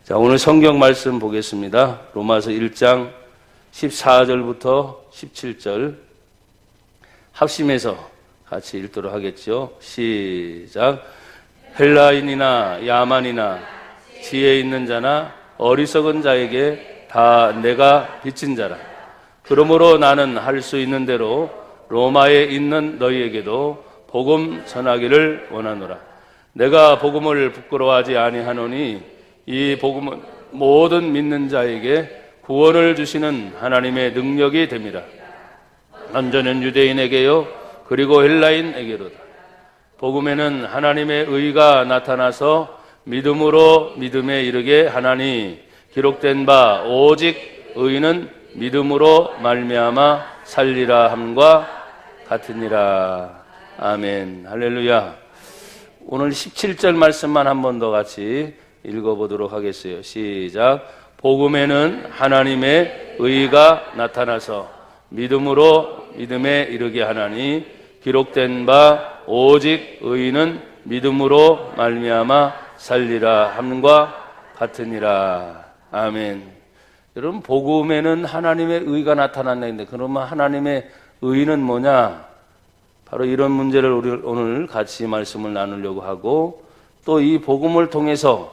자, 오늘 성경 말씀 보겠습니다. 로마서 1장 14절부터 17절 합심해서 같이 읽도록 하겠죠. 시작. 헬라인이나 야만이나 지혜 있는 자나 어리석은 자에게 다 내가 빚진 자라. 그러므로 나는 할 수 있는 대로 로마에 있는 너희에게도 복음 전하기를 원하노라. 내가 복음을 부끄러워하지 아니하노니 이 복음은 모든 믿는 자에게 구원을 주시는 하나님의 능력이 됨이라. 먼저는 유대인에게요 그리고 헬라인에게로다. 복음에는 하나님의 의가 나타나서 믿음으로 믿음에 이르게 하나니 기록된 바 오직 의인은 믿음으로 말미암아 살리라 함과 같으니라. 아멘. 할렐루야. 오늘 17절 말씀만 한 번 더 같이 읽어보도록 하겠어요. 시작. 복음에는 하나님의 의가 나타나서 믿음으로 믿음에 이르게 하나니 기록된 바 오직 의인은 믿음으로 말미암아 살리라 함과 같으니라. 아멘. 여러분, 복음에는 하나님의 의가 나타났는데 그러면 하나님의 의는 뭐냐? 바로 이런 문제를 우리 오늘 같이 말씀을 나누려고 하고, 또 이 복음을 통해서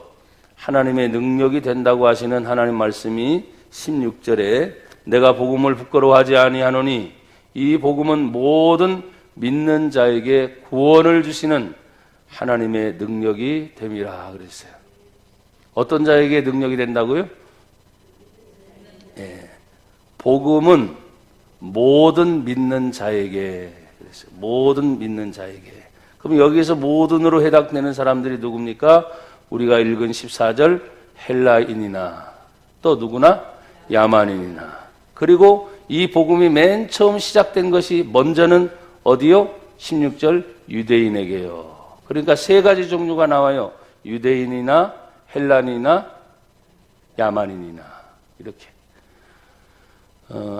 하나님의 능력이 된다고 하시는 하나님 말씀이 16절에 내가 복음을 부끄러워하지 아니하노니 이 복음은 모든 믿는 자에게 구원을 주시는 하나님의 능력이 됨이라 그랬어요. 어떤 자에게 능력이 된다고요? 예. 복음은 모든 믿는 자에게 그랬어요. 모든 믿는 자에게. 그럼 여기서 모든으로 해당되는 사람들이 누굽니까? 우리가 읽은 14절 헬라인이나 또 누구나 야만인이나. 그리고 이 복음이 맨 처음 시작된 것이 먼저는 어디요? 16절 유대인에게요. 그러니까 세 가지 종류가 나와요. 유대인이나 헬라인이나 야만인이나 이렇게.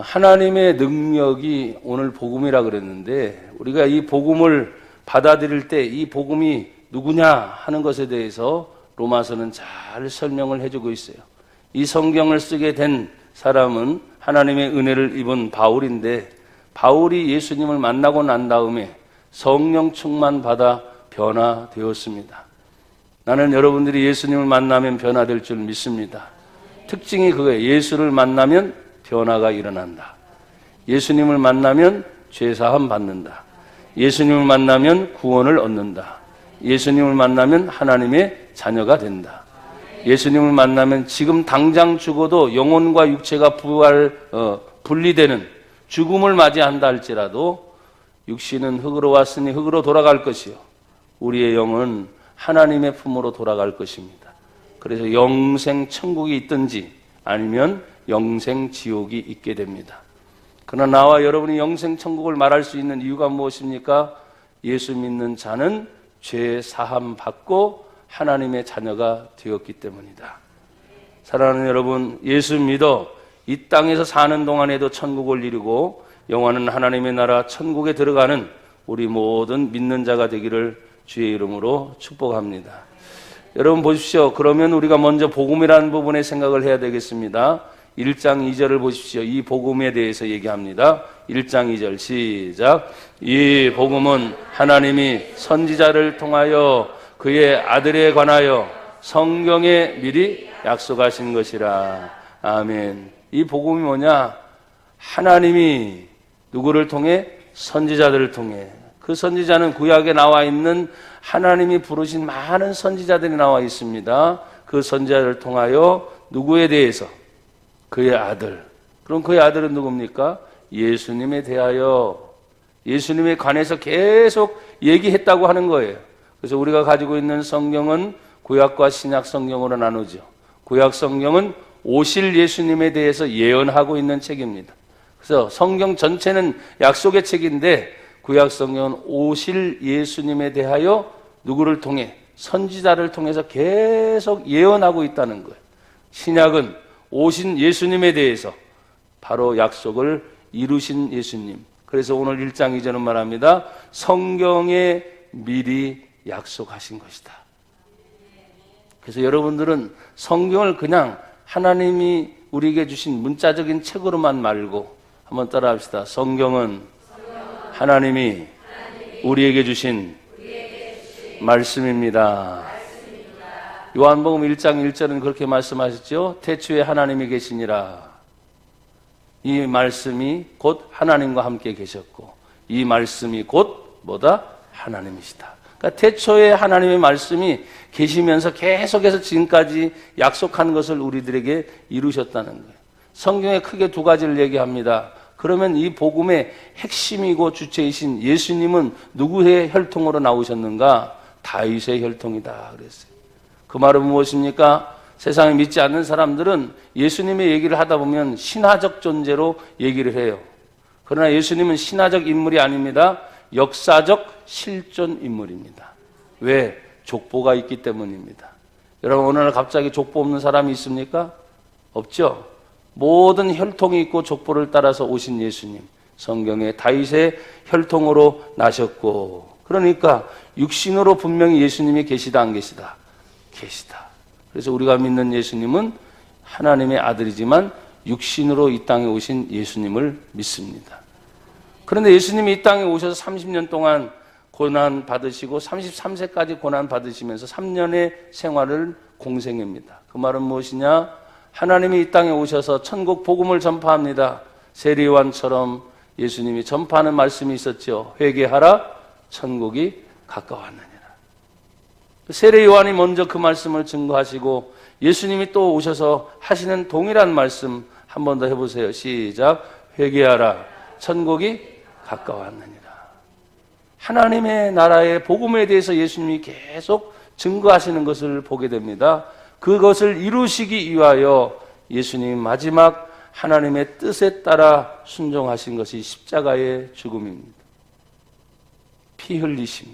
하나님의 능력이 오늘 복음이라 그랬는데 우리가 이 복음을 받아들일 때 이 복음이 누구냐 하는 것에 대해서 로마서는 잘 설명을 해주고 있어요. 이 성경을 쓰게 된 사람은 하나님의 은혜를 입은 바울인데, 바울이 예수님을 만나고 난 다음에 성령 충만 받아 변화되었습니다. 나는 여러분들이 예수님을 만나면 변화될 줄 믿습니다. 특징이 그거예요. 예수를 만나면 변화가 일어난다. 예수님을 만나면 죄사함 받는다. 예수님을 만나면 구원을 얻는다. 예수님을 만나면 하나님의 자녀가 된다. 예수님을 만나면 지금 당장 죽어도 영혼과 육체가 분리되는 죽음을 맞이한다 할지라도 육신은 흙으로 왔으니 흙으로 돌아갈 것이요 우리의 영은 하나님의 품으로 돌아갈 것입니다. 그래서 영생 천국이 있든지 아니면 영생 지옥이 있게 됩니다. 그러나 나와 여러분이 영생 천국을 말할 수 있는 이유가 무엇입니까? 예수 믿는 자는 죄 사함 받고 하나님의 자녀가 되었기 때문이다. 사랑하는 여러분, 예수 믿어 이 땅에서 사는 동안에도 천국을 이루고 영원한 하나님의 나라 천국에 들어가는 우리 모든 믿는 자가 되기를 주의 이름으로 축복합니다. 여러분 보십시오. 그러면 우리가 먼저 복음이라는 부분에 생각을 해야 되겠습니다. 1장 2절을 보십시오. 이 복음에 대해서 얘기합니다. 1장 2절 시작. 이 복음은 하나님이 선지자를 통하여 그의 아들에 관하여 성경에 미리 약속하신 것이라. 아멘. 이 복음이 뭐냐? 하나님이 누구를 통해? 선지자들을 통해. 그 선지자는 구약에 나와 있는 하나님이 부르신 많은 선지자들이 나와 있습니다. 그 선지자를 통하여 누구에 대해서? 그의 아들. 그럼 그의 아들은 누굽니까? 예수님에 대하여, 예수님에 관해서 계속 얘기했다고 하는 거예요. 그래서 우리가 가지고 있는 성경은 구약과 신약 성경으로 나누죠. 구약 성경은 오실 예수님에 대해서 예언하고 있는 책입니다. 그래서 성경 전체는 약속의 책인데 구약 성경은 오실 예수님에 대하여 누구를 통해? 선지자를 통해서 계속 예언하고 있다는 거예요. 신약은 오신 예수님에 대해서 바로 약속을 이루신 예수님. 그래서 오늘 1장 2절은 말합니다. 성경에 미리 약속하신 것이다. 그래서 여러분들은 성경을 그냥 하나님이 우리에게 주신 문자적인 책으로만 말고 한번 따라합시다. 성경은 하나님이 우리에게 주신 말씀입니다. 요한복음 1장 1절은 그렇게 말씀하셨죠. 태초에 하나님이 계시니라. 이 말씀이 곧 하나님과 함께 계셨고 이 말씀이 곧 뭐다? 하나님이시다. 그러니까 태초에 하나님의 말씀이 계시면서 계속해서 지금까지 약속한 것을 우리들에게 이루셨다는 거예요. 성경에 크게 두 가지를 얘기합니다. 그러면 이 복음의 핵심이고 주체이신 예수님은 누구의 혈통으로 나오셨는가? 다윗의 혈통이다 그랬어요. 그 말은 무엇입니까? 세상에 믿지 않는 사람들은 예수님의 얘기를 하다 보면 신화적 존재로 얘기를 해요. 그러나 예수님은 신화적 인물이 아닙니다. 역사적 실존 인물입니다. 왜? 족보가 있기 때문입니다. 여러분, 어느 날 갑자기 족보 없는 사람이 있습니까? 없죠? 모든 혈통이 있고 족보를 따라서 오신 예수님, 성경에 다윗의 혈통으로 나셨고, 그러니까 육신으로 분명히 예수님이 계시다 안 계시다? 계시다. 그래서 우리가 믿는 예수님은 하나님의 아들이지만 육신으로 이 땅에 오신 예수님을 믿습니다. 그런데 예수님이 이 땅에 오셔서 30년 동안 고난 받으시고 33세까지 고난 받으시면서 3년의 생활을 공생합니다. 그 말은 무엇이냐? 하나님이 이 땅에 오셔서 천국 복음을 전파합니다. 세례요한처럼 예수님이 전파하는 말씀이 있었죠. 회개하라, 천국이 가까웠느니라. 세례요한이 먼저 그 말씀을 증거하시고 예수님이 또 오셔서 하시는 동일한 말씀 한 번 더 해보세요. 시작. 회개하라, 천국이 가까웠느니라. 하나님의 나라의 복음에 대해서 예수님이 계속 증거하시는 것을 보게 됩니다. 그것을 이루시기 위하여 예수님 마지막 하나님의 뜻에 따라 순종하신 것이 십자가의 죽음입니다. 피 흘리심.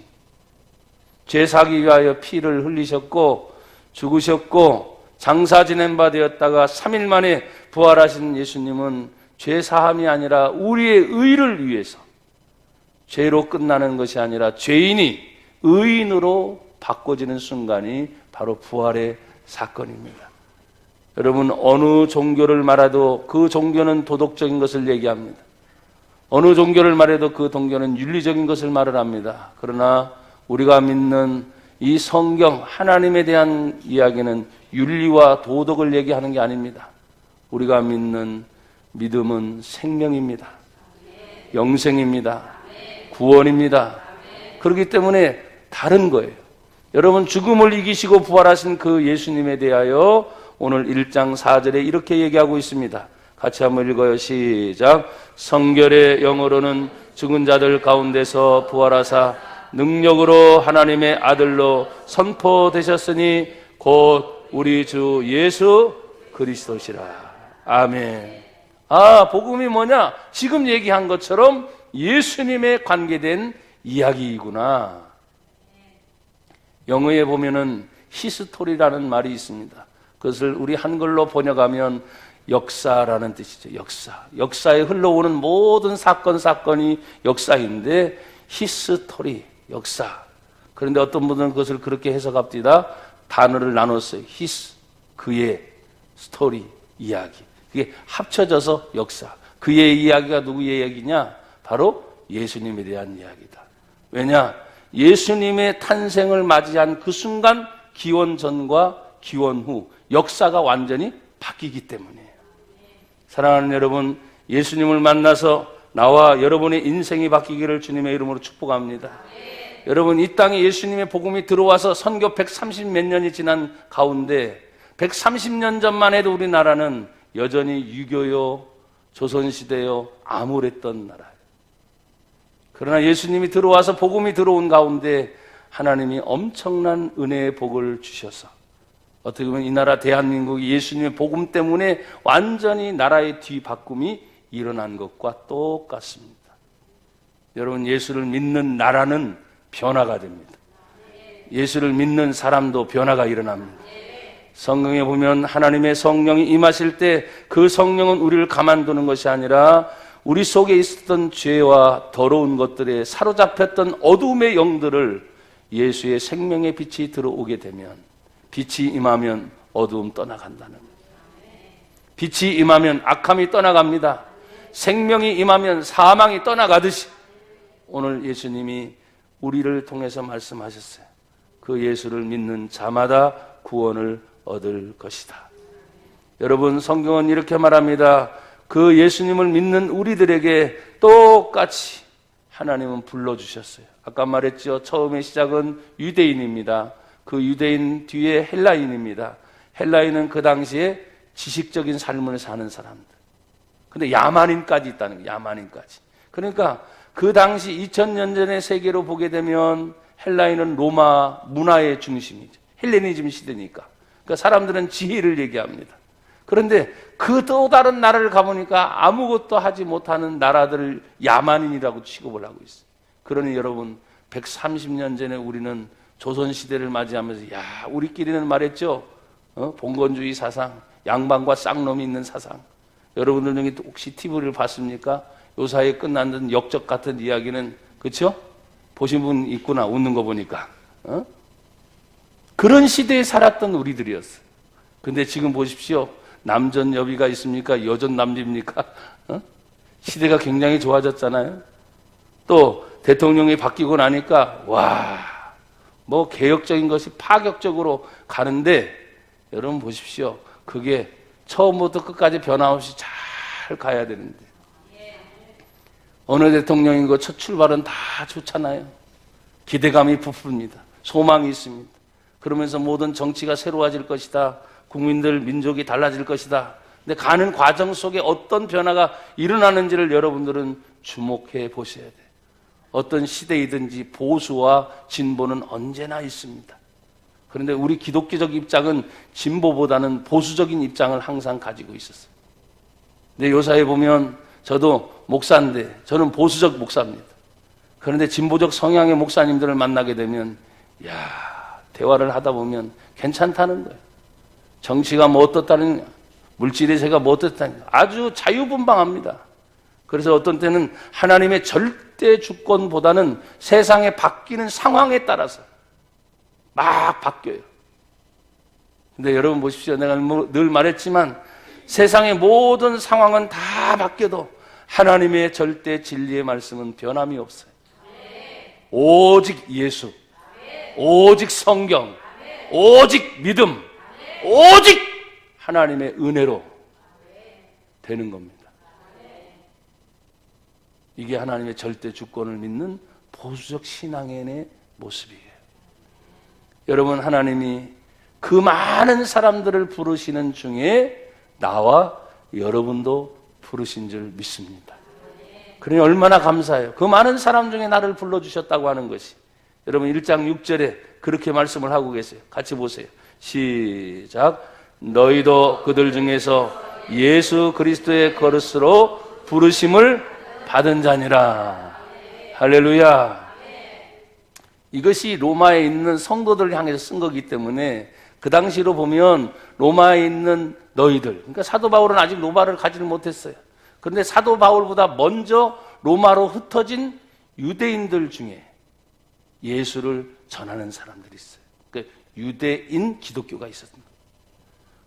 죄 사기 위하여 피를 흘리셨고 죽으셨고 장사 지낸 바 되었다가 3일 만에 부활하신 예수님은 죄 사함이 아니라 우리의 의를 위해서, 죄로 끝나는 것이 아니라 죄인이 의인으로 바꿔지는 순간이 바로 부활의 사건입니다. 여러분, 어느 종교를 말해도 그 종교는 도덕적인 것을 얘기합니다. 어느 종교를 말해도 그 종교는 윤리적인 것을 말을 합니다. 그러나 우리가 믿는 이 성경, 하나님에 대한 이야기는 윤리와 도덕을 얘기하는 게 아닙니다. 우리가 믿는 믿음은 생명입니다. 영생입니다. 구원입니다. 그렇기 때문에 다른 거예요. 여러분, 죽음을 이기시고 부활하신 그 예수님에 대하여 오늘 1장 4절에 이렇게 얘기하고 있습니다. 같이 한번 읽어요. 시작. 성결의 영어로는 죽은 자들 가운데서 부활하사 능력으로 하나님의 아들로 선포되셨으니 곧 우리 주 예수 그리스도시라. 아멘. 복음이 뭐냐? 지금 얘기한 것처럼 예수님에 관계된 이야기이구나. 영어에 보면은 히스토리라는 말이 있습니다. 그것을 우리 한글로 번역하면 역사라는 뜻이죠. 역사에 흘러오는 모든 사건이 역사인데 히스토리, 역사. 그런데 어떤 분들은 그것을 그렇게 해석합니다. 단어를 나눴어요. 히스, 그의, 스토리, 이야기. 그게 합쳐져서 역사. 그의 이야기가 누구의 이야기냐? 바로 예수님에 대한 이야기다. 왜냐? 예수님의 탄생을 맞이한 그 순간 기원 전과 기원 후 역사가 완전히 바뀌기 때문이에요. 사랑하는 여러분, 예수님을 만나서 나와 여러분의 인생이 바뀌기를 주님의 이름으로 축복합니다. 여러분, 이 땅에 예수님의 복음이 들어와서 선교 130 몇 년이 지난 가운데 130년 전만 해도 우리나라는 여전히 유교요, 조선시대요, 암울했던 나라예요. 그러나 예수님이 들어와서 복음이 들어온 가운데 하나님이 엄청난 은혜의 복을 주셔서 어떻게 보면 이 나라 대한민국이 예수님의 복음 때문에 완전히 나라의 뒤바꿈이 일어난 것과 똑같습니다. 여러분, 예수를 믿는 나라는 변화가 됩니다. 예수를 믿는 사람도 변화가 일어납니다. 성경에 보면 하나님의 성령이 임하실 때 그 성령은 우리를 가만두는 것이 아니라 우리 속에 있었던 죄와 더러운 것들에 사로잡혔던 어둠의 영들을 예수의 생명의 빛이 들어오게 되면 빛이 임하면 어두움 떠나간다는 거예요. 빛이 임하면 악함이 떠나갑니다. 생명이 임하면 사망이 떠나가듯이 오늘 예수님이 우리를 통해서 말씀하셨어요. 그 예수를 믿는 자마다 구원을 얻을 것이다. 여러분, 성경은 이렇게 말합니다. 그 예수님을 믿는 우리들에게 똑같이 하나님은 불러주셨어요. 아까 말했죠. 처음의 시작은 유대인입니다. 그 유대인 뒤에 헬라인입니다. 헬라인은 그 당시에 지식적인 삶을 사는 사람들. 근데 야만인까지 있다는 거예요. 야만인까지. 그러니까 그 당시 2000년 전의 세계로 보게 되면 헬라인은 로마 문화의 중심이죠. 헬레니즘 시대니까. 그러니까 사람들은 지혜를 얘기합니다. 그런데 그 또 다른 나라를 가보니까 아무것도 하지 못하는 나라들을 야만인이라고 취급을 하고 있어요. 그러니 여러분, 130년 전에 우리는 조선시대를 맞이하면서 야, 우리끼리는 말했죠. 봉건주의 사상, 양반과 쌍놈이 있는 사상. 여러분들 중에 혹시 TV를 봤습니까? 요사이에 끝난 역적 같은 이야기는, 그렇죠? 보신 분 있구나, 웃는 거 보니까. 그런 시대에 살았던 우리들이었어요. 근데 지금 보십시오. 남전 여비가 있습니까? 여전 남비입니까? 시대가 굉장히 좋아졌잖아요. 또 대통령이 바뀌고 나니까 뭐 개혁적인 것이 파격적으로 가는데, 여러분 보십시오. 그게 처음부터 끝까지 변화 없이 잘 가야 되는데, 어느 대통령이고 첫 출발은 다 좋잖아요. 기대감이 부풀립니다. 소망이 있습니다. 그러면서 모든 정치가 새로워질 것이다. 국민들, 민족이 달라질 것이다. 근데 가는 과정 속에 어떤 변화가 일어나는지를 여러분들은 주목해 보셔야 돼요. 어떤 시대이든지 보수와 진보는 언제나 있습니다. 그런데 우리 기독교적 입장은 진보보다는 보수적인 입장을 항상 가지고 있었어요. 근데 요사에 보면 저도 목사인데 저는 보수적 목사입니다. 그런데 진보적 성향의 목사님들을 만나게 되면 대화를 하다 보면 괜찮다는 거예요. 정치가 뭐 어떻다느냐, 물질의 세가 뭐 어떻다느냐, 아주 자유분방합니다. 그래서 어떤 때는 하나님의 절대 주권보다는 세상에 바뀌는 상황에 따라서 막 바뀌어요. 근데 여러분 보십시오. 내가 늘 말했지만 세상의 모든 상황은 다 바뀌어도 하나님의 절대 진리의 말씀은 변함이 없어요. 오직 예수, 오직 성경, 오직 믿음, 오직 하나님의 은혜로 되는 겁니다. 이게 하나님의 절대 주권을 믿는 보수적 신앙의 모습이에요. 여러분, 하나님이 그 많은 사람들을 부르시는 중에 나와 여러분도 부르신 줄 믿습니다. 그러니 얼마나 감사해요. 그 많은 사람 중에 나를 불러주셨다고 하는 것이. 여러분 1장 6절에 그렇게 말씀을 하고 계세요. 같이 보세요. 시작. 너희도 그들 중에서 예수 그리스도의 거릇으로 부르심을 받은 자니라. 할렐루야. 이것이 로마에 있는 성도들을 향해서 쓴 거기 때문에 그 당시로 보면 로마에 있는 너희들, 그러니까 사도 바울은 아직 로마를 가지를 못했어요. 그런데 사도 바울보다 먼저 로마로 흩어진 유대인들 중에 예수를 전하는 사람들이 있어요. 그러니까 유대인 기독교가 있었습니다.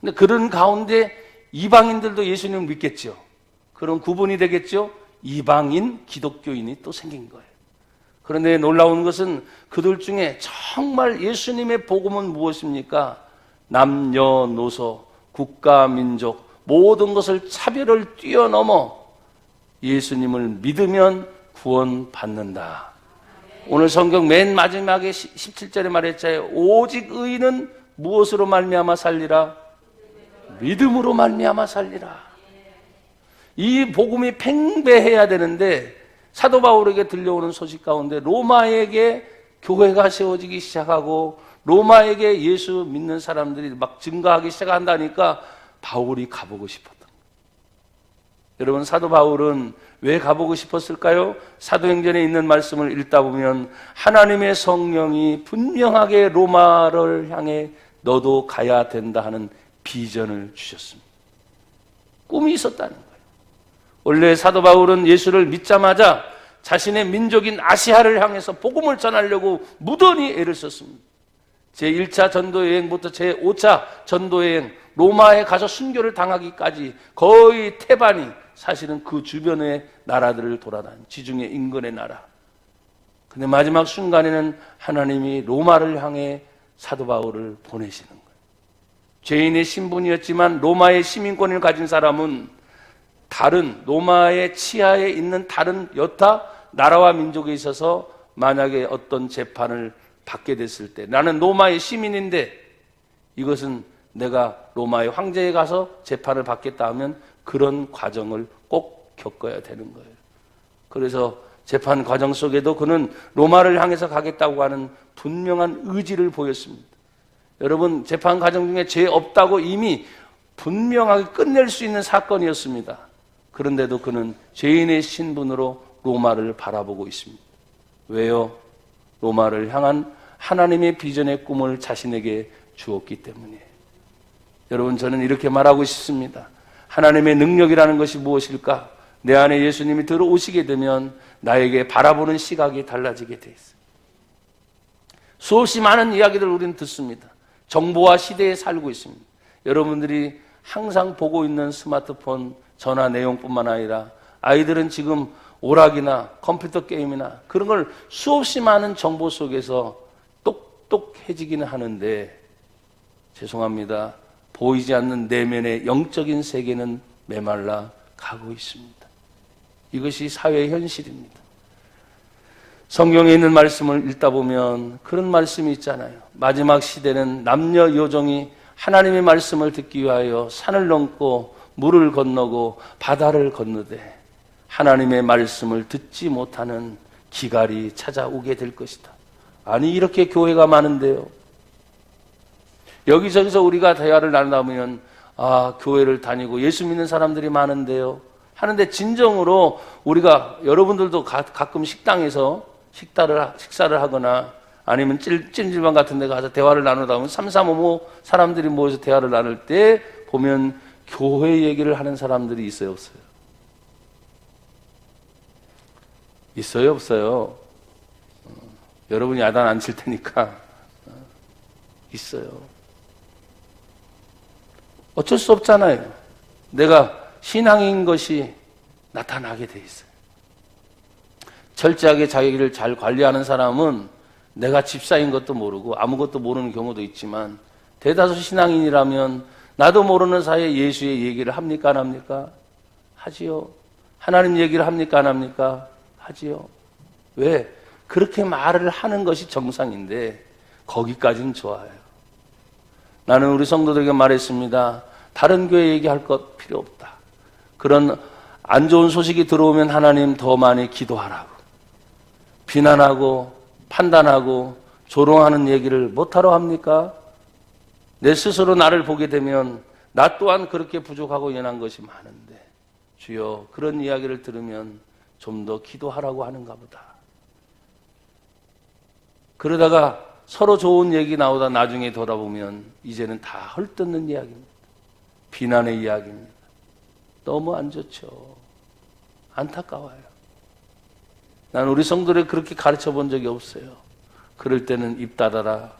근데 그런 가운데 이방인들도 예수님을 믿겠죠. 그런 구분이 되겠죠. 이방인 기독교인이 또 생긴 거예요. 그런데 놀라운 것은 그들 중에 정말 예수님의 복음은 무엇입니까? 남녀노소, 국가, 민족 모든 것을 차별을 뛰어넘어 예수님을 믿으면 구원받는다. 오늘 성경 맨 마지막에 17절에 말했잖아요. 오직 의인은 무엇으로 말미암아 살리라? 믿음으로 말미암아 살리라. 이 복음이 팽배해야 되는데 사도 바울에게 들려오는 소식 가운데 로마에게 교회가 세워지기 시작하고 로마에게 예수 믿는 사람들이 막 증가하기 시작한다니까 바울이 가보고 싶었던 거예요. 여러분, 사도 바울은 왜 가보고 싶었을까요? 사도행전에 있는 말씀을 읽다 보면 하나님의 성령이 분명하게 로마를 향해 너도 가야 된다 하는 비전을 주셨습니다. 꿈이 있었다는 거예요. 원래 사도 바울은 예수를 믿자마자 자신의 민족인 아시아를 향해서 복음을 전하려고 무던히 애를 썼습니다. 제1차 전도여행부터 제5차 전도여행, 로마에 가서 순교를 당하기까지 거의 태반이 사실은 그 주변의 나라들을 돌아다닌 지중해 인근의 나라. 근데 마지막 순간에는 하나님이 로마를 향해 사도 바울을 보내시는 거예요. 죄인의 신분이었지만 로마의 시민권을 가진 사람은 다른 로마의 치하에 있는 다른 여타 나라와 민족에 있어서 만약에 어떤 재판을 받게 됐을 때, 나는 로마의 시민인데 이것은 내가 로마의 황제에 가서 재판을 받겠다 하면 그런 과정을 꼭 겪어야 되는 거예요. 그래서 재판 과정 속에도 그는 로마를 향해서 가겠다고 하는 분명한 의지를 보였습니다. 여러분, 재판 과정 중에 죄 없다고 이미 분명하게 끝낼 수 있는 사건이었습니다. 그런데도 그는 죄인의 신분으로 로마를 바라보고 있습니다. 왜요? 로마를 향한 하나님의 비전의 꿈을 자신에게 주었기 때문이에요. 여러분, 저는 이렇게 말하고 싶습니다. 하나님의 능력이라는 것이 무엇일까? 내 안에 예수님이 들어오시게 되면 나에게 바라보는 시각이 달라지게 돼 있어요. 수없이 많은 이야기를 우리는 듣습니다. 정보화 시대에 살고 있습니다. 여러분들이 항상 보고 있는 스마트폰, 전화 내용뿐만 아니라 아이들은 지금 오락이나 컴퓨터 게임이나 그런 걸 수없이 많은 정보 속에서 똑똑해지기는 하는데, 죄송합니다, 보이지 않는 내면의 영적인 세계는 메말라 가고 있습니다. 이것이 사회의 현실입니다. 성경에 있는 말씀을 읽다 보면 그런 말씀이 있잖아요. 마지막 시대는 남녀 여종이 하나님의 말씀을 듣기 위하여 산을 넘고 물을 건너고 바다를 건너되 하나님의 말씀을 듣지 못하는 기갈이 찾아오게 될 것이다. 아니, 이렇게 교회가 많은데요. 여기저기서 우리가 대화를 나누다 보면 교회를 다니고 예수 믿는 사람들이 많은데요 하는데, 진정으로 우리가, 여러분들도 가끔 식당에서 식사를 하거나 아니면 찜질방 같은 데 가서 대화를 나누다 보면 3355 사람들이 모여서 대화를 나눌 때 보면 교회 얘기를 하는 사람들이 있어요, 없어요? 있어요, 없어요? 여러분이 야단 안 칠 테니까. 있어요. 어쩔 수 없잖아요. 내가 신앙인 것이 나타나게 돼 있어요. 철저하게 자기를 잘 관리하는 사람은 내가 집사인 것도 모르고 아무것도 모르는 경우도 있지만, 대다수 신앙인이라면 나도 모르는 사이에 예수의 얘기를 합니까, 안 합니까? 하지요. 하나님 얘기를 합니까, 안 합니까? 하지요. 왜? 그렇게 말을 하는 것이 정상인데 거기까지는 좋아요. 나는 우리 성도들에게 말했습니다. 다른 교회 얘기할 것 필요 없다. 그런 안 좋은 소식이 들어오면 하나님 더 많이 기도하라고, 비난하고 판단하고 조롱하는 얘기를 못하러 합니까? 내 스스로 나를 보게 되면 나 또한 그렇게 부족하고 연한 것이 많은데, 주여, 그런 이야기를 들으면 좀 더 기도하라고 하는가 보다. 그러다가 서로 좋은 얘기 나오다 나중에 돌아보면 이제는 다 헐뜯는 이야기입니다. 비난의 이야기입니다. 너무 안 좋죠. 안타까워요. 난 우리 성도를 그렇게 가르쳐 본 적이 없어요. 그럴 때는 입 닫아라,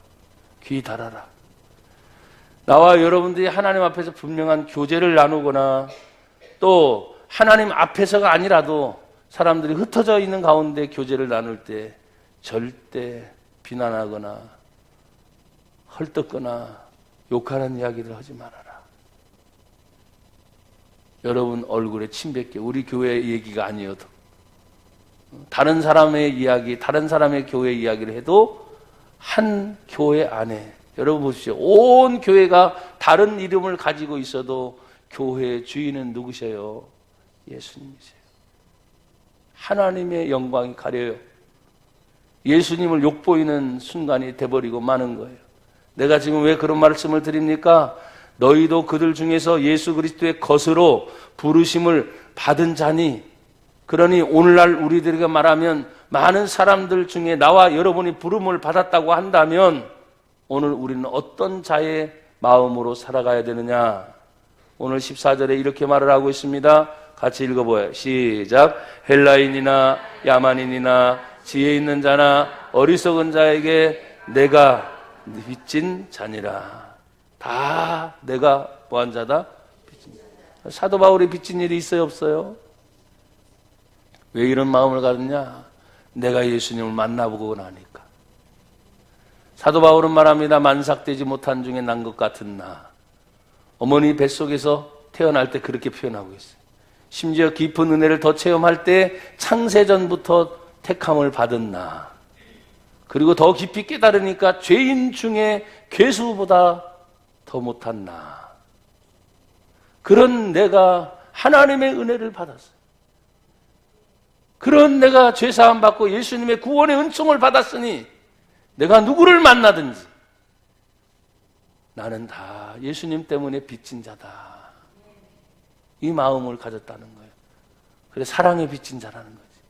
귀 닫아라. 나와 여러분들이 하나님 앞에서 분명한 교제를 나누거나 또 하나님 앞에서가 아니라도 사람들이 흩어져 있는 가운데 교제를 나눌 때 절대 비난하거나 헐뜯거나 욕하는 이야기를 하지 말아라. 여러분 얼굴에 침 뱉게, 우리 교회 얘기가 아니어도 다른 사람의 이야기, 다른 사람의 교회 이야기를 해도 한 교회 안에, 여러분 보십시오. 온 교회가 다른 이름을 가지고 있어도 교회의 주인은 누구세요? 예수님이세요. 하나님의 영광이 가려요. 예수님을 욕보이는 순간이 돼버리고 마는 거예요. 내가 지금 왜 그런 말씀을 드립니까? 너희도 그들 중에서 예수 그리스도의 것으로 부르심을 받은 자니, 그러니 오늘날 우리들에게 말하면 많은 사람들 중에 나와 여러분이 부름을 받았다고 한다면 오늘 우리는 어떤 자의 마음으로 살아가야 되느냐? 오늘 14절에 이렇게 말을 하고 있습니다. 같이 읽어봐요. 시작. 헬라인이나 야만인이나 지혜 있는 자나 어리석은 자에게 내가 빚진 자니라. 다 내가 뭐한 자다? 빚진 자. 사도 바울이 빚진 일이 있어요, 없어요? 왜 이런 마음을 가졌냐? 내가 예수님을 만나보고 나니까. 사도 바울은 말합니다. 만삭되지 못한 중에 난 것 같은 나. 어머니 뱃속에서 태어날 때 그렇게 표현하고 있어요. 심지어 깊은 은혜를 더 체험할 때 창세전부터 택함을 받은 나. 그리고 더 깊이 깨달으니까 죄인 중에 괴수보다 더 못한 나. 그런 내가 하나님의 은혜를 받았어요. 그런 내가 죄사함 받고 예수님의 구원의 은총을 받았으니 내가 누구를 만나든지 나는 다 예수님 때문에 빚진 자다. 이 마음을 가졌다는 거예요. 그래서 사랑에 빚진 자라는 거지.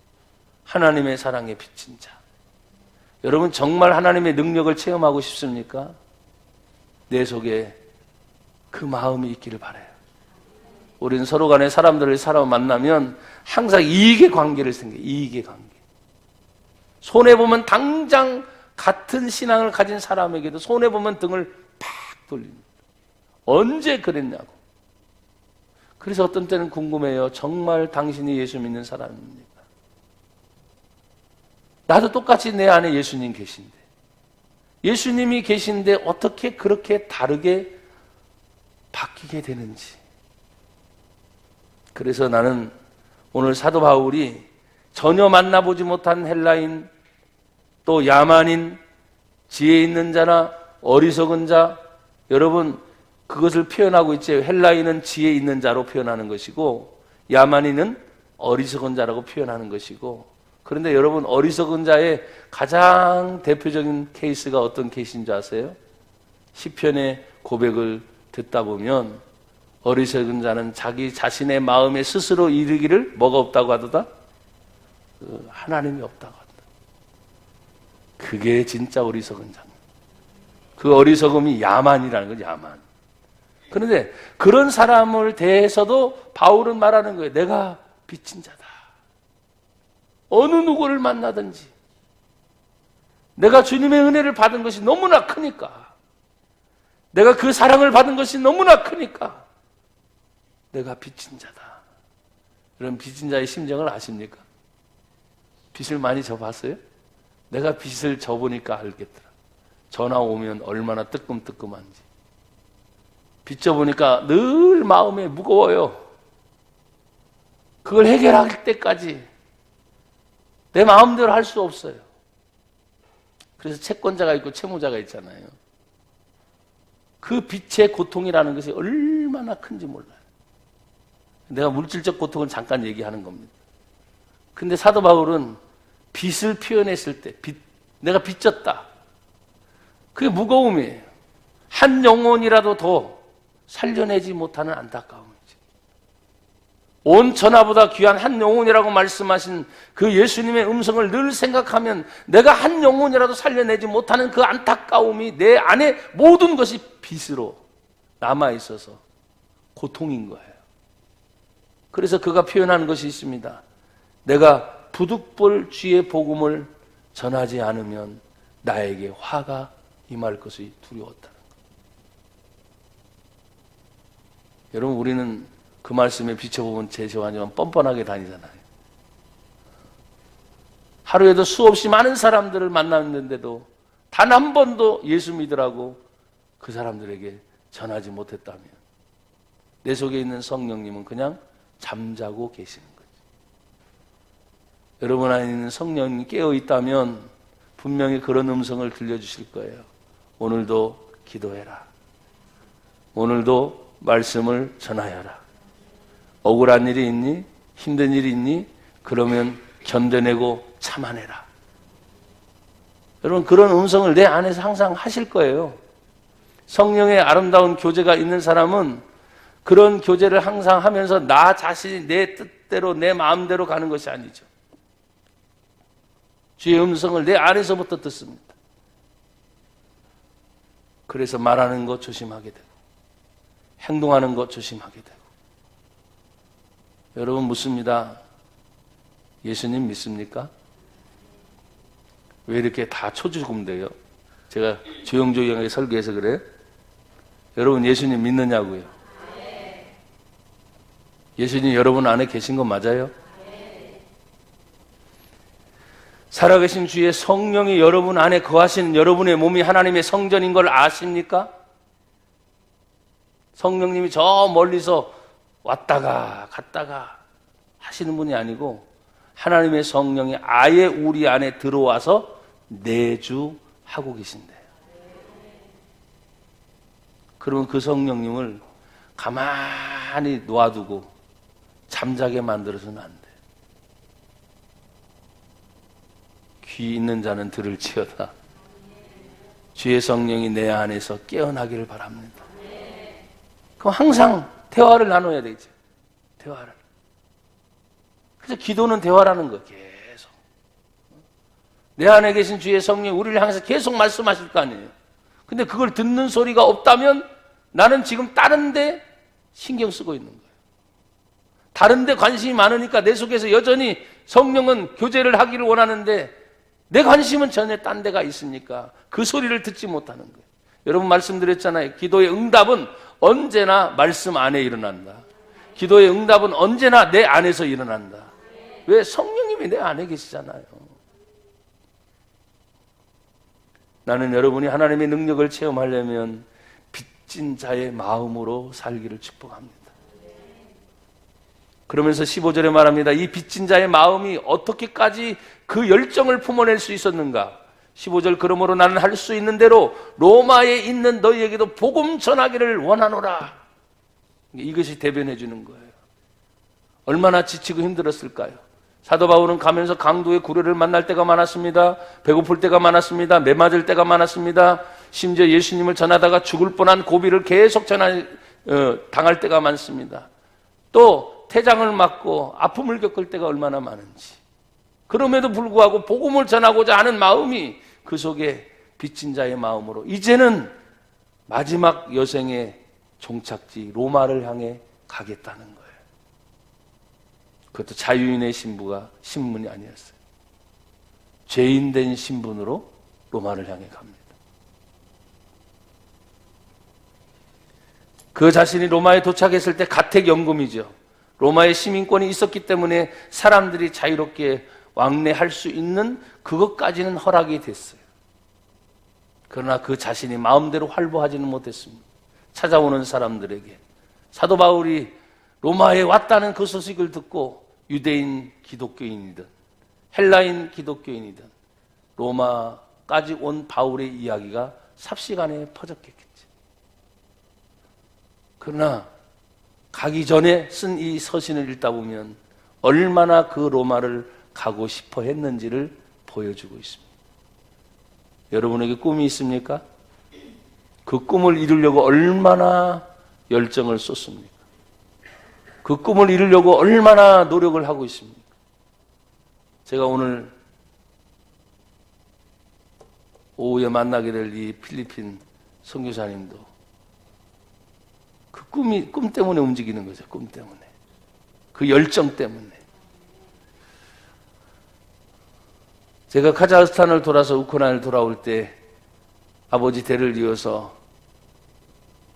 하나님의 사랑에 빚진 자. 여러분 정말 하나님의 능력을 체험하고 싶습니까? 내 속에 그 마음이 있기를 바라요. 우리는 서로 간에 사람들을 만나면 항상 이익의 관계를 생겨요. 이익의 관계. 손해보면 당장 같은 신앙을 가진 사람에게도 손해보면 등을 팍 돌립니다. 언제 그랬냐고. 그래서 어떤 때는 궁금해요. 정말 당신이 예수 믿는 사람입니까? 나도 똑같이 내 안에 예수님 계신데, 예수님이 계신데 어떻게 그렇게 다르게 바뀌게 되는지. 그래서 나는 오늘 사도 바울이 전혀 만나보지 못한 헬라인, 또 야만인, 지혜 있는 자나 어리석은 자, 여러분 그것을 표현하고 있죠. 헬라인은 지혜 있는 자로 표현하는 것이고 야만인은 어리석은 자라고 표현하는 것이고, 그런데 여러분 어리석은 자의 가장 대표적인 케이스가 어떤 케이스인 줄 아세요? 시편의 고백을 듣다 보면 어리석은 자는 자기 자신의 마음에 스스로 이르기를 뭐가 없다고 하더라? 하나님이 없다고 한다. 그게 진짜 어리석은 자입니다. 그 어리석음이 야만이라는 거죠. 야만. 그런데 그런 사람을 대해서도 바울은 말하는 거예요. 내가 빚진 자다. 어느 누구를 만나든지 내가 주님의 은혜를 받은 것이 너무나 크니까, 내가 그 사랑을 받은 것이 너무나 크니까 내가 빚진 자다. 여러분 빚진 자의 심정을 아십니까? 빚을 많이 져봤어요? 내가 빚을 져보니까 알겠더라. 전화 오면 얼마나 뜨끔뜨끔한지. 빚 져보니까 늘 마음에 무거워요. 그걸 해결할 때까지 내 마음대로 할 수 없어요. 그래서 채권자가 있고 채무자가 있잖아요. 그 빚의 고통이라는 것이 얼마나 큰지 몰라요. 내가 물질적 고통은 잠깐 얘기하는 겁니다. 근데 사도 바울은 빚을 표현했을 때, 내가 빚졌다. 그게 무거움이에요. 한 영혼이라도 더 살려내지 못하는 안타까움이지. 온 천하보다 귀한 한 영혼이라고 말씀하신 그 예수님의 음성을 늘 생각하면 내가 한 영혼이라도 살려내지 못하는 그 안타까움이 내 안에 모든 것이 빚으로 남아있어서 고통인 거예요. 그래서 그가 표현하는 것이 있습니다. 내가 부득불 주의 복음을 전하지 않으면 나에게 화가 임할 것이 두려웠다는 것. 여러분 우리는 그 말씀에 비춰보면 제시하지만 뻔뻔하게 다니잖아요. 하루에도 수없이 많은 사람들을 만났는데도 단 한 번도 예수 믿으라고 그 사람들에게 전하지 못했다면 내 속에 있는 성령님은 그냥 잠자고 계시는 거죠. 여러분 안에 있는 성령이 깨어있다면 분명히 그런 음성을 들려주실 거예요. 오늘도 기도해라. 오늘도 말씀을 전하여라. 억울한 일이 있니? 힘든 일이 있니? 그러면 견뎌내고 참아내라. 여러분 그런 음성을 내 안에서 항상 하실 거예요. 성령의 아름다운 교제가 있는 사람은 그런 교제를 항상 하면서 나 자신이 내 뜻대로 내 마음대로 가는 것이 아니죠. 주의 음성을 내 안에서부터 듣습니다. 그래서 말하는 것 조심하게 되고 행동하는 것 조심하게 되고. 여러분 묻습니다. 예수님 믿습니까? 왜 이렇게 다 초죽음돼요? 제가 조용조용하게 설교해서 그래요? 여러분 예수님 믿느냐고요? 예수님 여러분 안에 계신 거 맞아요? 살아계신 주의 성령이 여러분 안에 거하시는 여러분의 몸이 하나님의 성전인 걸 아십니까? 성령님이 저 멀리서 왔다가 갔다가 하시는 분이 아니고 하나님의 성령이 아예 우리 안에 들어와서 내주하고 계신대요. 그러면 그 성령님을 가만히 놔두고 잠자게 만들어서는 안 돼요. 귀 있는 자는 들을지어다. 주의 성령이 내 안에서 깨어나기를 바랍니다. 그럼 항상 대화를 나눠야 되죠. 대화를. 그래서 기도는 대화라는 거 계속. 내 안에 계신 주의 성령이 우리를 향해서 계속 말씀하실 거 아니에요. 근데 그걸 듣는 소리가 없다면 나는 지금 다른 데 신경 쓰고 있는 거예요. 다른 데 관심이 많으니까 내 속에서 여전히 성령은 교제를 하기를 원하는데 내 관심은 전혀 딴 데가 있으니까 그 소리를 듣지 못하는 거예요. 여러분 말씀드렸잖아요. 기도의 응답은 언제나 말씀 안에 일어난다. 기도의 응답은 언제나 내 안에서 일어난다. 왜? 성령님이 내 안에 계시잖아요. 나는 여러분이 하나님의 능력을 체험하려면 빚진 자의 마음으로 살기를 축복합니다. 그러면서 15절에 말합니다. 이 빚진 자의 마음이 어떻게까지 그 열정을 품어낼 수 있었는가? 15절 그러므로 나는 할 수 있는 대로 로마에 있는 너희에게도 복음 전하기를 원하노라. 이것이 대변해 주는 거예요. 얼마나 지치고 힘들었을까요? 사도 바울은 가면서 강도의 구뢰를 만날 때가 많았습니다. 배고플 때가 많았습니다. 매맞을 때가 많았습니다. 심지어 예수님을 전하다가 죽을 뻔한 고비를 계속 당할 때가 많습니다. 또 태장을 맞고 아픔을 겪을 때가 얼마나 많은지. 그럼에도 불구하고 복음을 전하고자 하는 마음이 그 속에 빚진 자의 마음으로 이제는 마지막 여생의 종착지 로마를 향해 가겠다는 거예요. 그것도 자유인의 신분이 아니었어요. 죄인 된 신분으로 로마를 향해 갑니다. 그 자신이 로마에 도착했을 때 가택연금이죠. 로마의 시민권이 있었기 때문에 사람들이 자유롭게 왕래할 수 있는 그것까지는 허락이 됐어요. 그러나 그 자신이 마음대로 활보하지는 못했습니다. 찾아오는 사람들에게 사도 바울이 로마에 왔다는 그 소식을 듣고 유대인 기독교인이든 헬라인 기독교인이든 로마까지 온 바울의 이야기가 삽시간에 퍼졌겠지. 그러나 가기 전에 쓴 이 서신을 읽다 보면 얼마나 그 로마를 가고 싶어 했는지를 보여주고 있습니다. 여러분에게 꿈이 있습니까? 그 꿈을 이루려고 얼마나 열정을 쏟습니까? 그 꿈을 이루려고 얼마나 노력을 하고 있습니까? 제가 오늘 오후에 만나게 될 이 필리핀 선교사님도 그 꿈 때문에 움직이는 거죠. 꿈 때문에. 그 열정 때문에. 제가 카자흐스탄을 돌아서 우크라이나를 돌아올 때 아버지 대를 이어서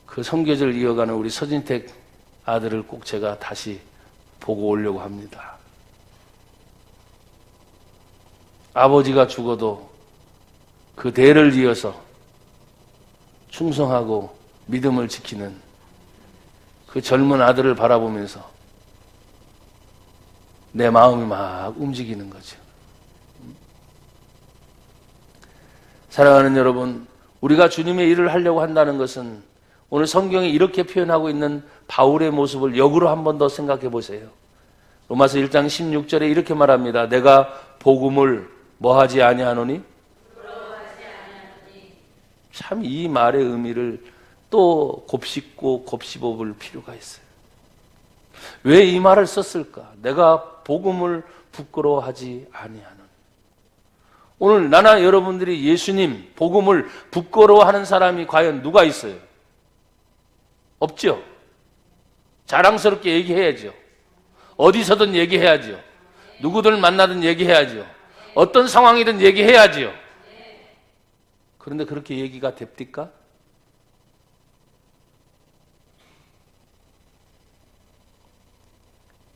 그 선교제를 이어가는 우리 서진택 아들을 꼭 제가 다시 보고 오려고 합니다. 아버지가 죽어도 그 대를 이어서 충성하고 믿음을 지키는 그 젊은 아들을 바라보면서 내 마음이 막 움직이는 거죠. 사랑하는 여러분, 우리가 주님의 일을 하려고 한다는 것은 오늘 성경이 이렇게 표현하고 있는 바울의 모습을 역으로 한 번 더 생각해 보세요. 로마서 1장 16절에 이렇게 말합니다. 내가 복음을 뭐하지 아니하노니? 참 이 말의 의미를 또 곱씹고 곱씹어볼 필요가 있어요. 왜 이 말을 썼을까? 내가 복음을 부끄러워하지 아니하노니. 오늘 나나 여러분들이 예수님 복음을 부끄러워하는 사람이 과연 누가 있어요? 없죠? 자랑스럽게 얘기해야죠. 어디서든 얘기해야죠. 누구들 만나든 얘기해야죠. 어떤 상황이든 얘기해야죠. 그런데 그렇게 얘기가 됩니까?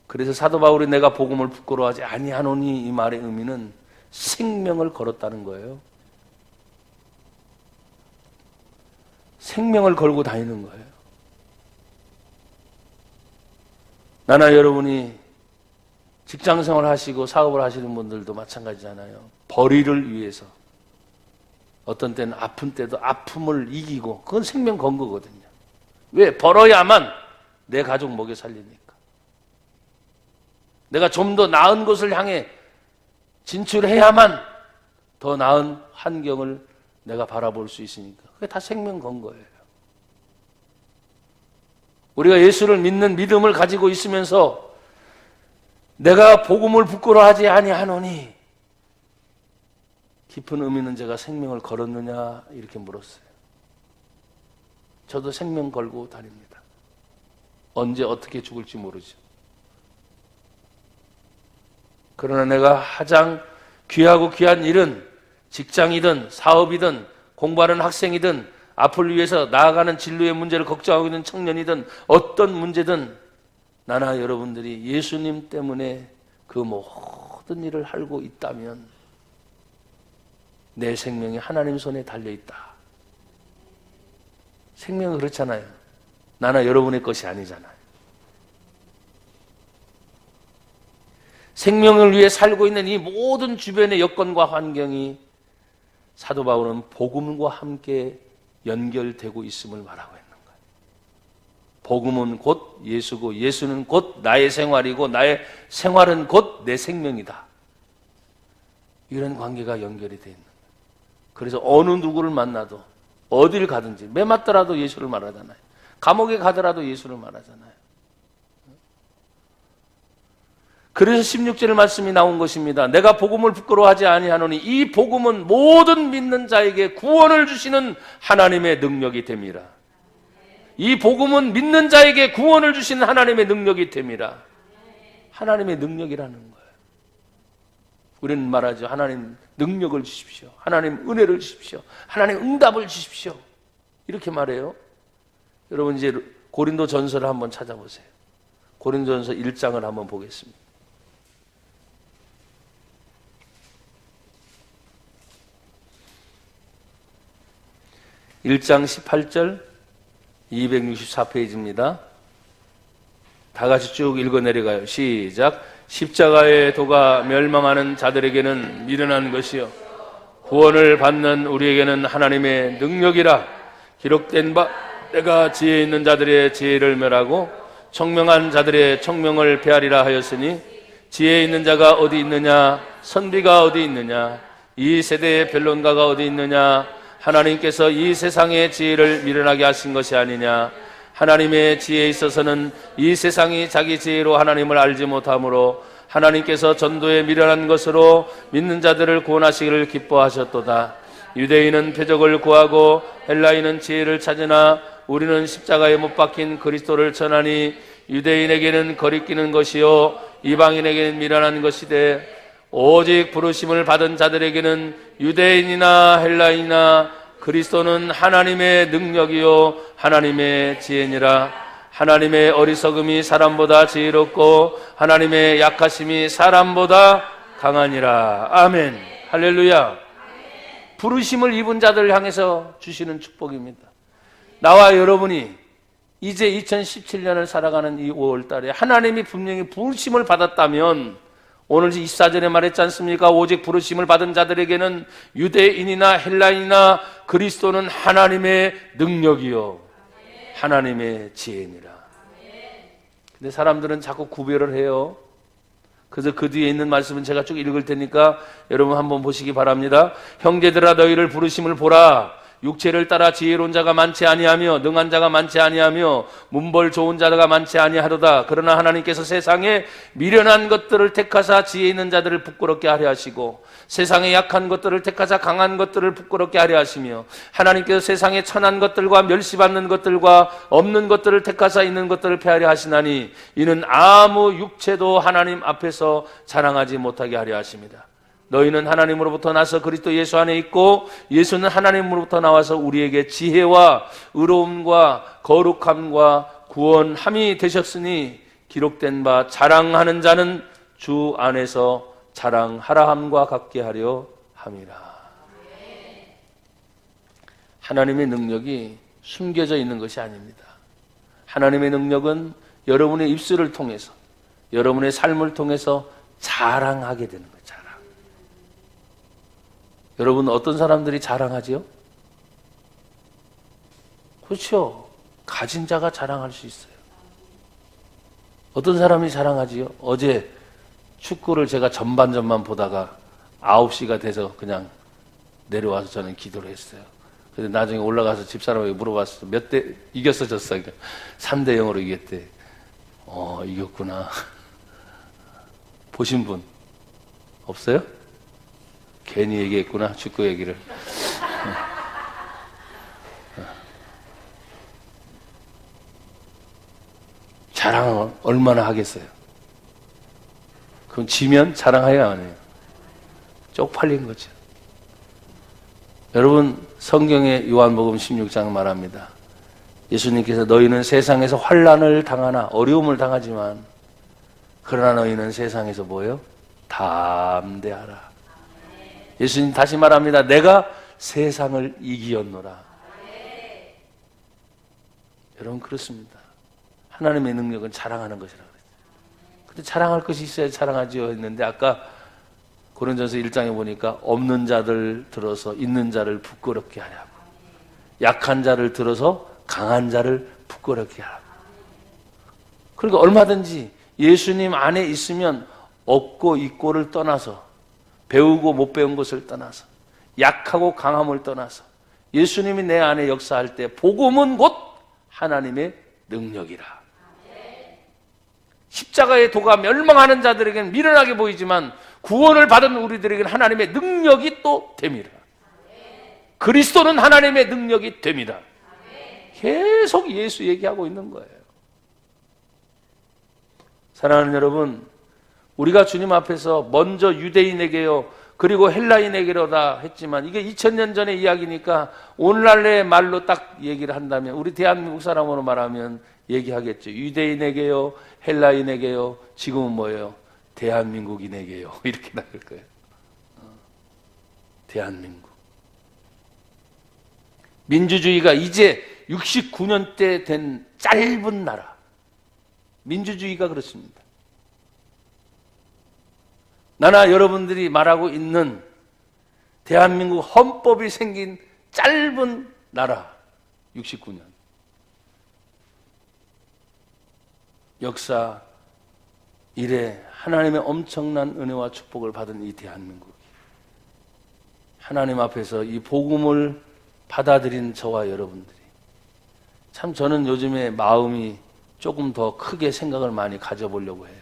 그래서 사도 바울이 내가 복음을 부끄러워하지 아니하노니 이 말의 의미는 생명을 걸었다는 거예요. 생명을 걸고 다니는 거예요. 나나 여러분이 직장생활 하시고 사업을 하시는 분들도 마찬가지잖아요. 벌이를 위해서 어떤 때는 아픈 때도 아픔을 이기고, 그건 생명 건 거거든요. 왜? 벌어야만 내 가족 먹여 살리니까. 내가 좀 더 나은 곳을 향해 진출해야만 더 나은 환경을 내가 바라볼 수 있으니까. 그게 다 생명 건 거예요. 우리가 예수를 믿는 믿음을 가지고 있으면서 내가 복음을 부끄러워하지 아니하노니 깊은 의미는 제가 생명을 걸었느냐 이렇게 물었어요. 저도 생명 걸고 다닙니다. 언제 어떻게 죽을지 모르죠. 그러나 내가 가장 귀하고 귀한 일은 직장이든 사업이든 공부하는 학생이든 앞을 위해서 나아가는 진로의 문제를 걱정하고 있는 청년이든 어떤 문제든 나나 여러분들이 예수님 때문에 그 모든 일을 하고 있다면 내 생명이 하나님 손에 달려있다. 생명은 그렇잖아요. 나나 여러분의 것이 아니잖아요. 생명을 위해 살고 있는 이 모든 주변의 여건과 환경이 사도 바울은 복음과 함께 연결되고 있음을 말하고 있는 거예요. 복음은 곧 예수고 예수는 곧 나의 생활이고 나의 생활은 곧 내 생명이다. 이런 관계가 연결이 되어 있는 거예요. 그래서 어느 누구를 만나도 어딜 가든지 매 맞더라도 예수를 말하잖아요. 감옥에 가더라도 예수를 말하잖아요. 그래서 16절 말씀이 나온 것입니다. 내가 복음을 부끄러워하지 아니하노니 이 복음은 모든 믿는 자에게 구원을 주시는 하나님의 능력이 됨이라. 이 복음은 믿는 자에게 구원을 주시는 하나님의 능력이 됨이라. 하나님의 능력이라는 거예요. 우리는 말하죠. 하나님 능력을 주십시오. 하나님 은혜를 주십시오. 하나님 응답을 주십시오. 이렇게 말해요. 여러분 이제 고린도 전서를 한번 찾아보세요. 고린도 전서 1장을 한번 보겠습니다. 1장 18절 264페이지입니다. 다 같이 쭉 읽어 내려가요. 시작. 십자가의 도가 멸망하는 자들에게는 미련한 것이요 구원을 받는 우리에게는 하나님의 능력이라. 기록된 바 내가 지혜 있는 자들의 지혜를 멸하고 청명한 자들의 청명을 베하리라 하였으니 지혜 있는 자가 어디 있느냐, 선비가 어디 있느냐, 이 세대의 변론가가 어디 있느냐. 하나님께서 이 세상의 지혜를 미련하게 하신 것이 아니냐. 하나님의 지혜에 있어서는 이 세상이 자기 지혜로 하나님을 알지 못하므로 하나님께서 전도에 미련한 것으로 믿는 자들을 구원하시기를 기뻐하셨도다. 유대인은 표적을 구하고 헬라인은 지혜를 찾으나 우리는 십자가에 못 박힌 그리스도를 전하니 유대인에게는 거리끼는 것이요 이방인에게는 미련한 것이되 오직 부르심을 받은 자들에게는 유대인이나 헬라인이나 그리스도는 하나님의 능력이요 하나님의 지혜니라. 하나님의 어리석음이 사람보다 지혜롭고 하나님의 약하심이 사람보다 강하니라. 아멘. 할렐루야. 부르심을 입은 자들을 향해서 주시는 축복입니다. 나와 여러분이 이제 2017년을 살아가는 이 5월 달에 하나님이 분명히 부르심을 받았다면 오늘 24절에 말했지 않습니까? 오직 부르심을 받은 자들에게는 유대인이나 헬라인이나 그리스도는 하나님의 능력이요 하나님의 지혜니라. 근데 사람들은 자꾸 구별을 해요. 그래서 그 뒤에 있는 말씀은 제가 쭉 읽을 테니까 여러분 한번 보시기 바랍니다. 형제들아 너희를 부르심을 보라. 육체를 따라 지혜로운 자가 많지 아니하며 능한 자가 많지 아니하며 문벌 좋은 자가 많지 아니하도다. 그러나 하나님께서 세상에 미련한 것들을 택하사 지혜 있는 자들을 부끄럽게 하려 하시고 세상에 약한 것들을 택하사 강한 것들을 부끄럽게 하려 하시며 하나님께서 세상에 천한 것들과 멸시받는 것들과 없는 것들을 택하사 있는 것들을 폐하려 하시나니 이는 아무 육체도 하나님 앞에서 자랑하지 못하게 하려 하십니다. 너희는 하나님으로부터 나서 그리스도 예수 안에 있고 예수는 하나님으로부터 나와서 우리에게 지혜와 의로움과 거룩함과 구원함이 되셨으니 기록된 바 자랑하는 자는 주 안에서 자랑하라 함과 같게 하려 함이라. 하나님의 능력이 숨겨져 있는 것이 아닙니다. 하나님의 능력은 여러분의 입술을 통해서, 여러분의 삶을 통해서 자랑하게 되는 거예요. 자랑. 여러분, 어떤 사람들이 자랑하지요? 그렇죠. 가진 자가 자랑할 수 있어요. 어떤 사람이 자랑하지요? 어제 축구를 제가 전반 보다가 9시가 돼서 그냥 내려와서 저는 기도를 했어요. 근데 나중에 올라가서 집사람에게 물어봤어요. 몇 대 이겼어, 졌어? 3대 0으로 이겼대. 이겼구나. 보신 분 없어요? 괜히 얘기했구나, 축구 얘기를. 자랑을 얼마나 하겠어요? 그럼 지면 자랑해야 안 해요? 쪽팔린 거죠. 여러분, 성경의 요한복음 16장 말합니다. 예수님께서 너희는 세상에서 환난을 당하나 어려움을 당하지만 그러나 너희는 세상에서 뭐예요? 담대하라. 예수님 다시 말합니다. 내가 세상을 이기었노라. 여러분, 그렇습니다. 하나님의 능력은 자랑하는 것이라고 그랬어요. 근데 자랑할 것이 있어야 자랑하지요 했는데 아까 고린도전서 1장에 보니까 없는 자들 들어서 있는 자를 부끄럽게 하려고, 약한 자를 들어서 강한 자를 부끄럽게 하라고. 그러니까 얼마든지 예수님 안에 있으면 없고 있고를 떠나서, 배우고 못 배운 것을 떠나서, 약하고 강함을 떠나서 예수님이 내 안에 역사할 때 복음은 곧 하나님의 능력이라. 십자가의 도가 멸망하는 자들에게는 미련하게 보이지만 구원을 받은 우리들에게는 하나님의 능력이 또 됩니다. 그리스도는 하나님의 능력이 됩니다. 계속 예수 얘기하고 있는 거예요. 사랑하는 여러분, 우리가 주님 앞에서 먼저 유대인에게요, 그리고 헬라인에게로다 했지만 이게 2000년 전의 이야기니까 오늘날의 말로 딱 얘기를 한다면 우리 대한민국 사람으로 말하면 얘기하겠죠. 유대인에게요, 헬라인에게요, 지금은 뭐예요? 대한민국인에게요. 이렇게 나올 거예요. 대한민국. 민주주의가 이제 69년대 된 짧은 나라. 민주주의가 그렇습니다. 나나 여러분들이 말하고 있는 대한민국 헌법이 생긴 짧은 나라. 69년. 역사 이래 하나님의 엄청난 은혜와 축복을 받은 이 대한민국이 하나님 앞에서 이 복음을 받아들인 저와 여러분들이 참 저는 요즘에 마음이 조금 더 크게 생각을 많이 가져보려고 해요.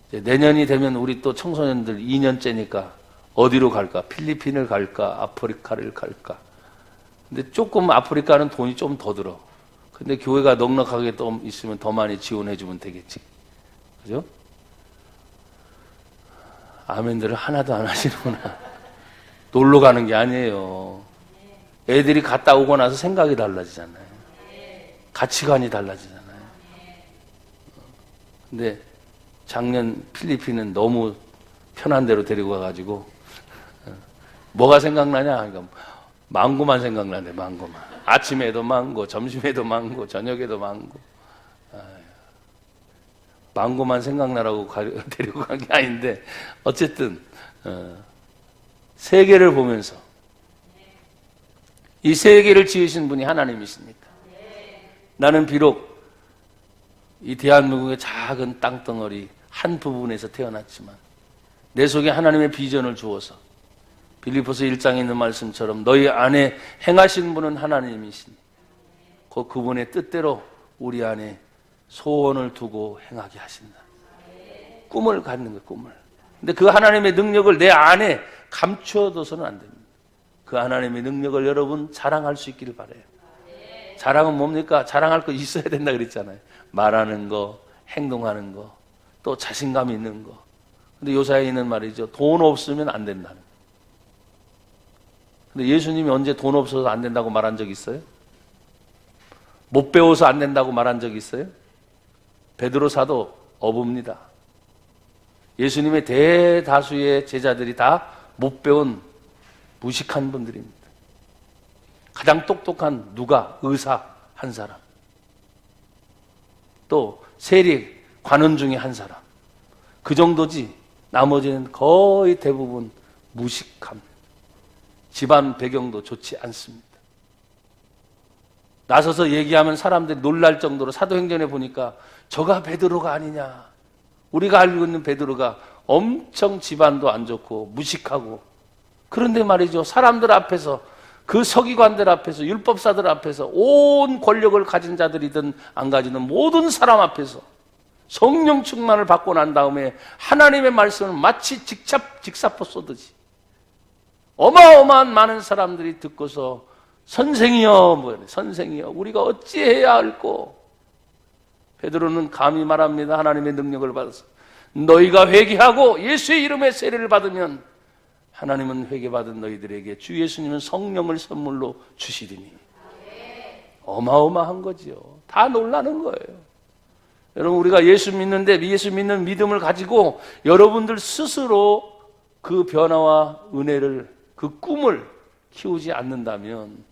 이제 내년이 되면 우리 또 청소년들 2년째니까 어디로 갈까? 필리핀을 갈까? 아프리카를 갈까? 근데 조금 아프리카는 돈이 좀 더 들어. 근데 교회가 넉넉하게 또 있으면 더 많이 지원해 주면 되겠지. 그죠? 아멘들을 하나도 안 하시는구나. 놀러 가는 게 아니에요. 애들이 갔다 오고 나서 생각이 달라지잖아요. 가치관이 달라지잖아요. 근데 작년 필리핀은 너무 편한 데로 데리고 가가지고 뭐가 생각나냐? 그러니까 망고만 생각나네. 망고만. 아침에도 망고, 점심에도 망고, 저녁에도 망고. 망고만 생각나라고 데리고 간 게 아닌데 어쨌든 세계를 보면서 이 세계를 지으신 분이 하나님이십니까? 나는 비록 이 대한민국의 작은 땅덩어리 한 부분에서 태어났지만 내 속에 하나님의 비전을 주어서 빌립보서 1장에 있는 말씀처럼 너희 안에 행하신 분은 하나님이시니 그분의 뜻대로 우리 안에 소원을 두고 행하게 하신다. 꿈을 갖는 거예요, 꿈을. 근데 그 하나님의 능력을 내 안에 감추어둬서는 안 됩니다. 그 하나님의 능력을 여러분 자랑할 수 있기를 바라요. 자랑은 뭡니까? 자랑할 거 있어야 된다 그랬잖아요. 말하는 거, 행동하는 거, 또 자신감 있는 거. 근데 요사이는 말이죠, 돈 없으면 안 된다는 거예요. 근데 예수님이 언제 돈 없어서 안 된다고 말한 적 있어요? 못 배워서 안 된다고 말한 적 있어요? 베드로 사도 어부입니다. 예수님의 대다수의 제자들이 다 못 배운 무식한 분들입니다. 가장 똑똑한 누가? 의사 한 사람. 또 세리 관원 중에 한 사람. 그 정도지 나머지는 거의 대부분 무식함. 집안 배경도 좋지 않습니다. 나서서 얘기하면 사람들이 놀랄 정도로 사도행전에 보니까 저가 베드로가 아니냐. 우리가 알고 있는 베드로가 엄청 집안도 안 좋고 무식하고, 그런데 말이죠, 사람들 앞에서, 그 서기관들 앞에서, 율법사들 앞에서, 온 권력을 가진 자들이든 안 가지는 모든 사람 앞에서 성령 충만을 받고 난 다음에 하나님의 말씀을 마치 직사포 쏘듯이 어마어마한 많은 사람들이 듣고서 선생이여, 선생이여, 우리가 어찌해야 할꼬? 베드로는 감히 말합니다. 하나님의 능력을 받아서 너희가 회개하고 예수의 이름에 세례를 받으면 하나님은 회개받은 너희들에게 주 예수님은 성령을 선물로 주시리니. 어마어마한 거지요. 다 놀라는 거예요. 여러분, 우리가 예수 믿는데 예수 믿는 믿음을 가지고 여러분들 스스로 그 변화와 은혜를, 그 꿈을 키우지 않는다면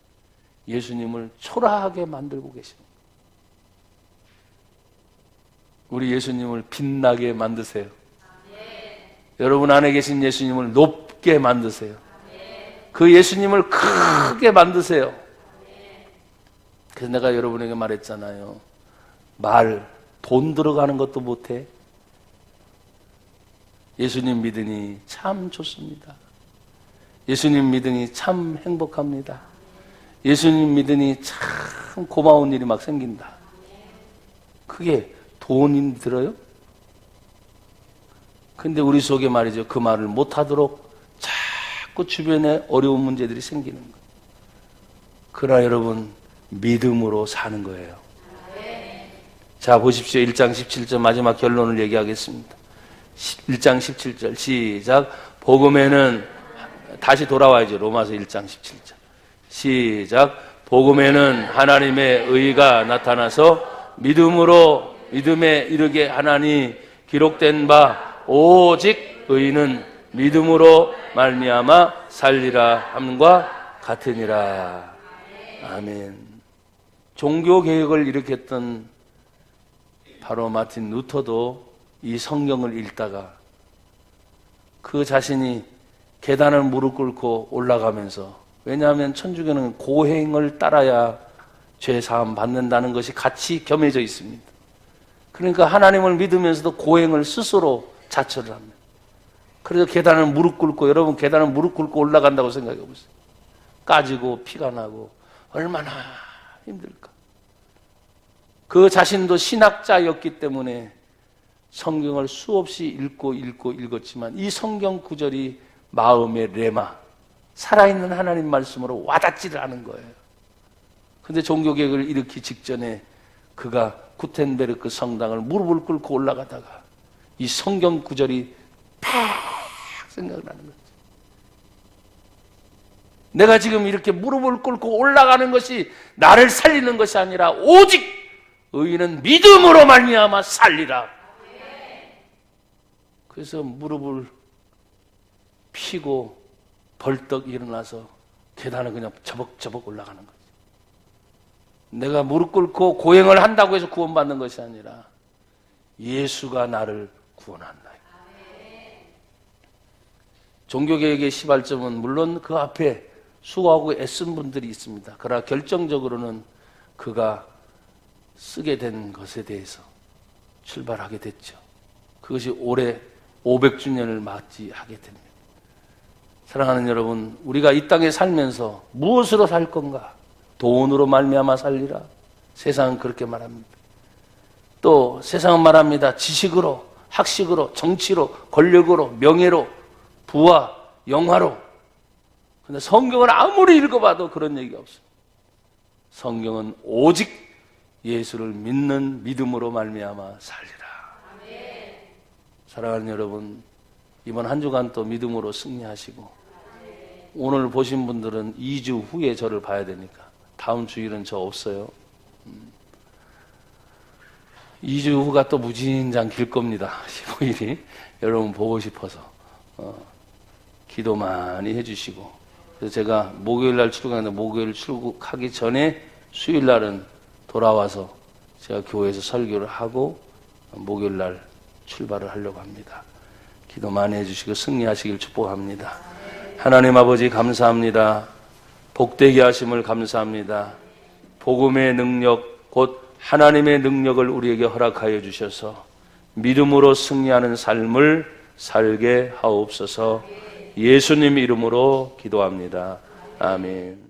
예수님을 초라하게 만들고 계십니다. 우리 예수님을 빛나게 만드세요. 여러분 안에 계신 예수님을 높게 만드세요. 그 예수님을 크게 만드세요. 그래서 내가 여러분에게 말했잖아요. 돈 들어가는 것도 못해. 예수님 믿으니 참 좋습니다. 예수님 믿으니 참 행복합니다. 예수님 믿으니 참 고마운 일이 막 생긴다. 그게 돈이 들어요? 근데 우리 속에 말이죠, 그 말을 못하도록 자꾸 주변에 어려운 문제들이 생기는 거예요. 그러나 여러분, 믿음으로 사는 거예요. 자, 보십시오. 1장 17절 마지막 결론을 얘기하겠습니다. 1장 17절 시작. 복음에는, 다시 돌아와야죠. 로마서 1장 17절 시작. 복음에는 하나님의 의가 나타나서 믿음에 이르게 하나니 기록된 바 오직 의인은 믿음으로 말미암아 살리라 함과 같으니라. 아멘. 종교 개혁을 일으켰던 바로 마틴 루터도 이 성경을 읽다가 그 자신이 계단을 무릎 꿇고 올라가면서, 왜냐하면 천주교는 고행을 따라야 죄사함 받는다는 것이 같이 겸해져 있습니다. 그러니까 하나님을 믿으면서도 고행을 스스로 자처를 합니다. 그래서 계단을 무릎 꿇고, 여러분 계단을 무릎 꿇고 올라간다고 생각해 보세요. 까지고 피가 나고 얼마나 힘들까. 그 자신도 신학자였기 때문에 성경을 수없이 읽었지만 이 성경 구절이 마음의 레마, 살아있는 하나님 말씀으로 와닿지를 않은 거예요. 근데 종교개혁을 일으키기 직전에 그가 구텐베르크 성당을 무릎을 꿇고 올라가다가 이 성경 구절이 팍 생각나는 거죠. 내가 지금 이렇게 무릎을 꿇고 올라가는 것이 나를 살리는 것이 아니라 오직 의인은 믿음으로 말미암아 살리라. 그래서 무릎을 피고 벌떡 일어나서 계단을 그냥 저벅저벅 올라가는 거죠. 내가 무릎 꿇고 고행을 한다고 해서 구원받는 것이 아니라 예수가 나를 구원한다. 종교개혁의 시발점은 물론 그 앞에 수고하고 애쓴 분들이 있습니다. 그러나 결정적으로는 그가 쓰게 된 것에 대해서 출발하게 됐죠. 그것이 올해 500주년을 맞이하게 됩니다. 사랑하는 여러분, 우리가 이 땅에 살면서 무엇으로 살 건가? 돈으로 말미암아 살리라. 세상은 그렇게 말합니다. 또 세상은 말합니다. 지식으로, 학식으로, 정치로, 권력으로, 명예로, 부와 영화로. 근데 성경을 아무리 읽어봐도 그런 얘기가 없어요. 성경은 오직 예수를 믿는 믿음으로 말미암아 살리라. 사랑하는 여러분, 이번 한 주간 또 믿음으로 승리하시고, 오늘 보신 분들은 2주 후에 저를 봐야 되니까 다음 주일은 저 없어요. 2주 후가 또 무진장 길 겁니다. 15일이 여러분 보고 싶어서 기도 많이 해주시고, 그래서 제가 목요일 날 출국하는데 목요일 출국하기 전에 수요일 날은 돌아와서 제가 교회에서 설교를 하고 목요일 날 출발을 하려고 합니다. 기도 많이 해주시고 승리하시길 축복합니다. 하나님 아버지 감사합니다. 복되게 하심을 감사합니다. 복음의 능력, 곧 하나님의 능력을 우리에게 허락하여 주셔서 믿음으로 승리하는 삶을 살게 하옵소서. 예수님 이름으로 기도합니다. 아멘.